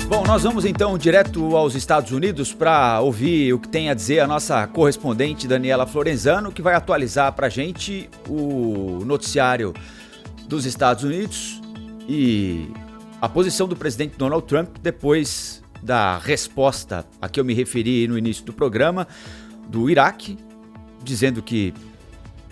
Bom, nós vamos então direto aos Estados Unidos para ouvir o que tem a dizer a nossa correspondente Daniela Florenzano, que vai atualizar para a gente o noticiário dos Estados Unidos e a posição do presidente Donald Trump depois da resposta a que eu me referi no início do programa do Iraque, dizendo que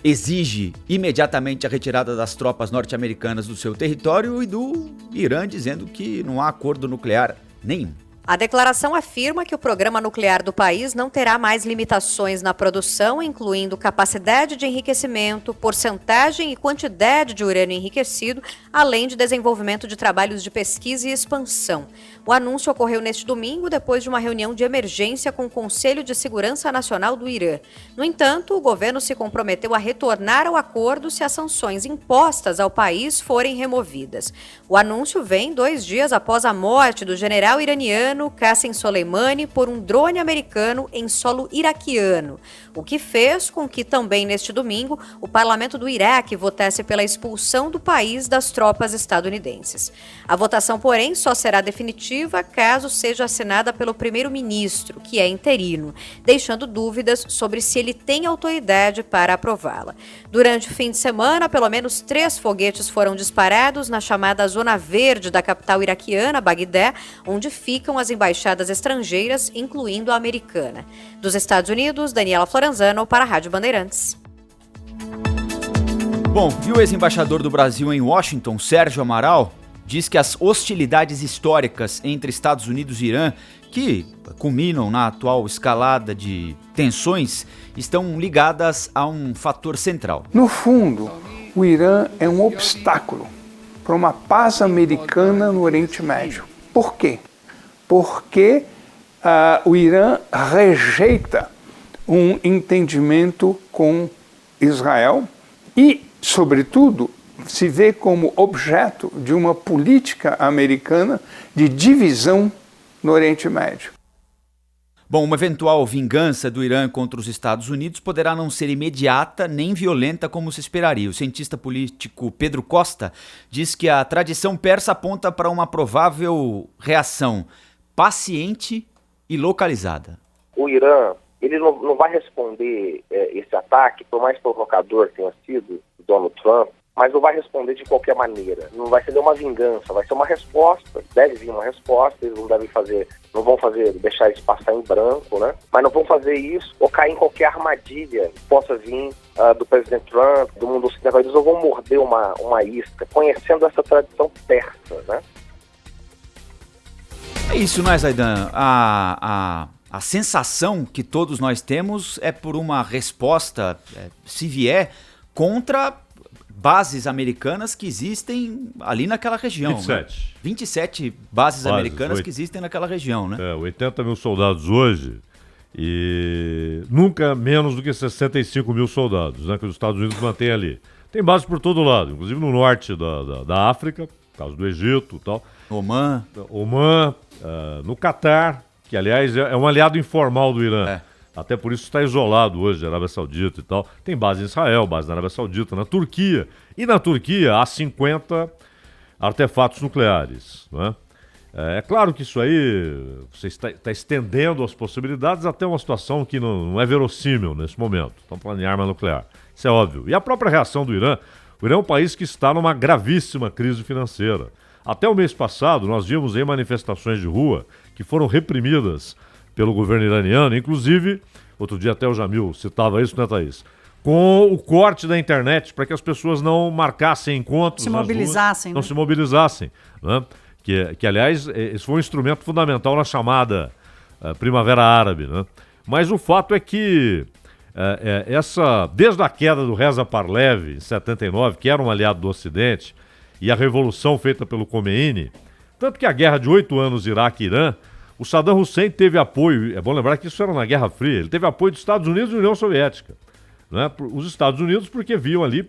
exige imediatamente a retirada das tropas norte-americanas do seu território, e do Irã dizendo que não há acordo nuclear nenhum. A declaração afirma que o programa nuclear do país não terá mais limitações na produção, incluindo capacidade de enriquecimento, porcentagem e quantidade de urânio enriquecido, além de desenvolvimento de trabalhos de pesquisa e expansão. O anúncio ocorreu neste domingo, depois de uma reunião de emergência com o Conselho de Segurança Nacional do Irã. No entanto, o governo se comprometeu a retornar ao acordo se as sanções impostas ao país forem removidas. O anúncio vem 2 dias após a morte do general iraniano Qassem Soleimani por um drone americano em solo iraquiano, o que fez com que também neste domingo o parlamento do Iraque votasse pela expulsão do país das tropas estadunidenses. A votação, porém, só será definitiva caso seja assinada pelo primeiro-ministro, que é interino, deixando dúvidas sobre se ele tem autoridade para aprová-la. Durante o fim de semana, pelo menos 3 foguetes foram disparados na chamada Zona Verde da capital iraquiana, Bagdé, onde ficam as embaixadas estrangeiras, incluindo a americana. Dos Estados Unidos, Daniela Florenzano para a Rádio Bandeirantes. Bom, e o ex-embaixador do Brasil em Washington, Sérgio Amaral, diz que as hostilidades históricas entre Estados Unidos e Irã, que culminam na atual escalada de tensões, estão ligadas a um fator central. No fundo, o Irã é um obstáculo para uma paz americana no Oriente Médio. Por quê? Porque o Irã rejeita um entendimento com Israel e, sobretudo, se vê como objeto de uma política americana de divisão no Oriente Médio. Bom, uma eventual vingança do Irã contra os Estados Unidos poderá não ser imediata nem violenta como se esperaria. O cientista político Pedro Costa diz que a tradição persa aponta para uma provável reação paciente e localizada. O Irã, ele não vai responder esse ataque, por mais provocador que tenha sido o Donald Trump, mas não vai responder de qualquer maneira. Não vai ser uma vingança, vai ser uma resposta. Deve vir uma resposta, eles não vão deixar isso passar em branco, né? Mas não vão fazer isso ou cair em qualquer armadilha que possa vir do presidente Trump, do mundo ocidental. Eles não vão morder uma isca, conhecendo essa tradição persa, né? É isso, não é, Zaidan? A sensação que todos nós temos é por uma resposta, se vier, contra bases americanas que existem ali naquela região. 27. Né? 27 bases americanas que existem naquela região, né? 80 mil soldados hoje e nunca menos do que 65 mil soldados, né, que os Estados Unidos mantêm ali. Tem bases por todo lado, inclusive no norte da África, no caso do Egito e tal. Oman, no Catar, que aliás é um aliado informal do Irã. Até por isso está isolado hoje, a Arábia Saudita e tal. Tem base em Israel, base na Arábia Saudita, na Turquia. E na Turquia há 50 artefatos nucleares. Né? É claro que isso aí, você está estendendo as possibilidades até uma situação que não é verossímil nesse momento. Estão falando em arma nuclear. Isso é óbvio. E a própria reação do Irã. O Irã é um país que está numa gravíssima crise financeira. Até o mês passado, nós vimos aí manifestações de rua que foram reprimidas pelo governo iraniano, inclusive, outro dia até o Jamil citava isso, né, Thaís? Com o corte da internet para que as pessoas não marcassem encontros, se mobilizassem, não se mobilizassem, né? Que aliás, esse foi um instrumento fundamental na chamada Primavera Árabe, né? Mas o fato é que desde a queda do Reza Pahlavi em 79, que era um aliado do Ocidente, e a revolução feita pelo Khomeini, tanto que a guerra de 8 anos Iraque e Irã, o Saddam Hussein teve apoio, é bom lembrar que isso era na Guerra Fria, ele teve apoio dos Estados Unidos e da União Soviética. Né? Os Estados Unidos porque viam ali,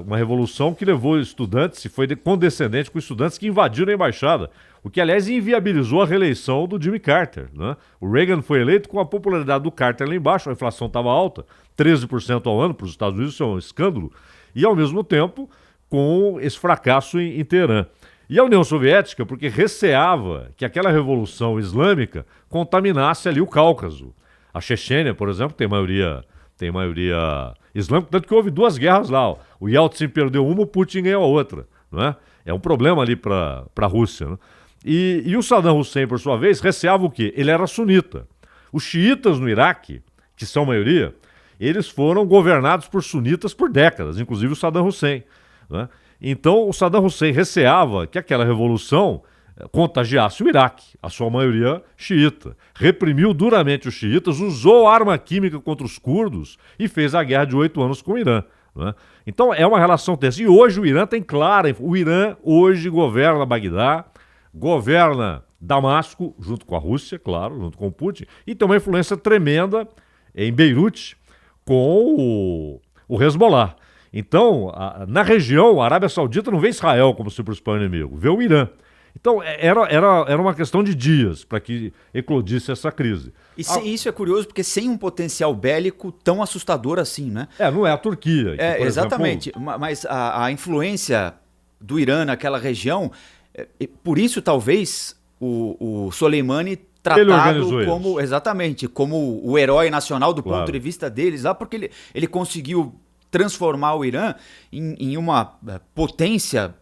uma revolução que levou estudantes, e foi condescendente com estudantes que invadiram a embaixada, o que, aliás, inviabilizou a reeleição do Jimmy Carter. Né? O Reagan foi eleito com a popularidade do Carter lá embaixo, a inflação estava alta, 13% ao ano para os Estados Unidos, isso é um escândalo, e, ao mesmo tempo, com esse fracasso em Teherã. E a União Soviética porque receava que aquela revolução islâmica contaminasse ali o Cáucaso. A Chechênia, por exemplo, tem maioria islâmica, tanto que houve 2 guerras lá. O Yeltsin perdeu uma, o Putin ganhou a outra. Não é? É um problema ali para a Rússia. Né? E o Saddam Hussein, por sua vez, receava o quê? Ele era sunita. Os xiitas no Iraque, que são maioria, eles foram governados por sunitas por décadas, inclusive o Saddam Hussein. Né? Então, o Saddam Hussein receava que aquela revolução contagiasse o Iraque, a sua maioria xiita. Reprimiu duramente os xiitas, usou arma química contra os curdos e fez a guerra de 8 anos com o Irã. Né? Então, é uma relação tensa. E hoje o Irã tem clara... O Irã hoje governa Bagdá, governa Damasco, junto com a Rússia, claro, junto com o Putin, e tem uma influência tremenda em Beirute com o Hezbollah. Então, na região, a Arábia Saudita não vê Israel como seu principal inimigo, vê o Irã. Então, era uma questão de dias para que eclodisse essa crise. E isso é curioso, porque sem um potencial bélico tão assustador assim, né? Não é a Turquia. Que, exatamente, exemplo... mas a influência do Irã naquela região, por isso talvez o Soleimani tratado como, exatamente, como o herói nacional do ponto de vista deles, lá porque ele conseguiu transformar o Irã em uma potência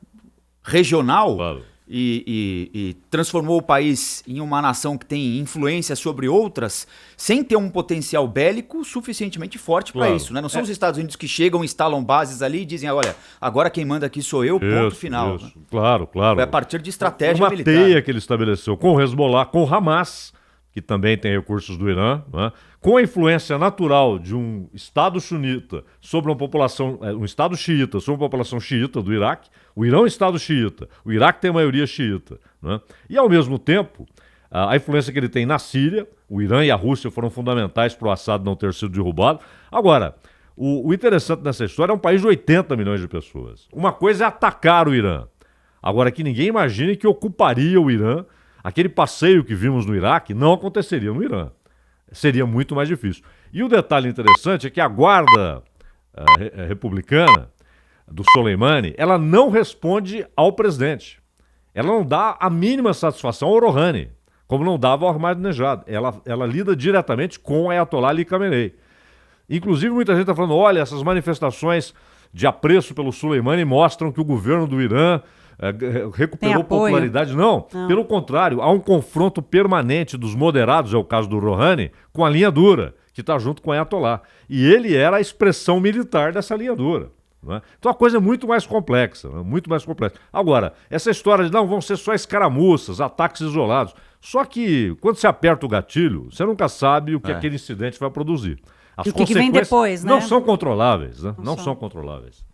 regional e transformou o país em uma nação que tem influência sobre outras, sem ter um potencial bélico suficientemente forte para isso, né? Não são os Estados Unidos que chegam, instalam bases ali e dizem, olha, agora quem manda aqui sou eu, ponto final. Né? Claro. Foi a partir de estratégia militar. Uma teia que ele estabeleceu com o Hezbollah, com o Hamas, que também tem recursos do Irã, né? Com a influência natural de um Estado sunita sobre uma população, um Estado xiita sobre uma população xiita do Iraque. O Irã é um Estado xiita, o Iraque tem a maioria xiita. Né? E, ao mesmo tempo, a influência que ele tem na Síria, o Irã e a Rússia foram fundamentais para o Assad não ter sido derrubado. Agora, o interessante nessa história é um país de 80 milhões de pessoas. Uma coisa é atacar o Irã. Agora, que ninguém imagine que ocuparia o Irã. Aquele passeio que vimos no Iraque não aconteceria no Irã. Seria muito mais difícil. E o detalhe interessante é que a guarda republicana do Soleimani, ela não responde ao presidente. Ela não dá a mínima satisfação ao Rouhani, como não dava ao Ahmadinejad. Ela lida diretamente com o Ayatollah Ali Khamenei. Inclusive, muita gente está falando, olha, essas manifestações de apreço pelo Soleimani mostram que o governo do Irã recuperou popularidade. Não, pelo contrário, há um confronto permanente dos moderados, é o caso do Rouhani, com a linha dura, que está junto com o Ayatollah. E ele era a expressão militar dessa linha dura. Né? Então a coisa é muito mais complexa, né? Muito mais complexa. Agora, essa história de não, vão ser só escaramuças, ataques isolados. Só que quando você aperta o gatilho, você nunca sabe o que aquele incidente vai produzir. As e o que vem depois, né? Não são controláveis, né? Não são controláveis.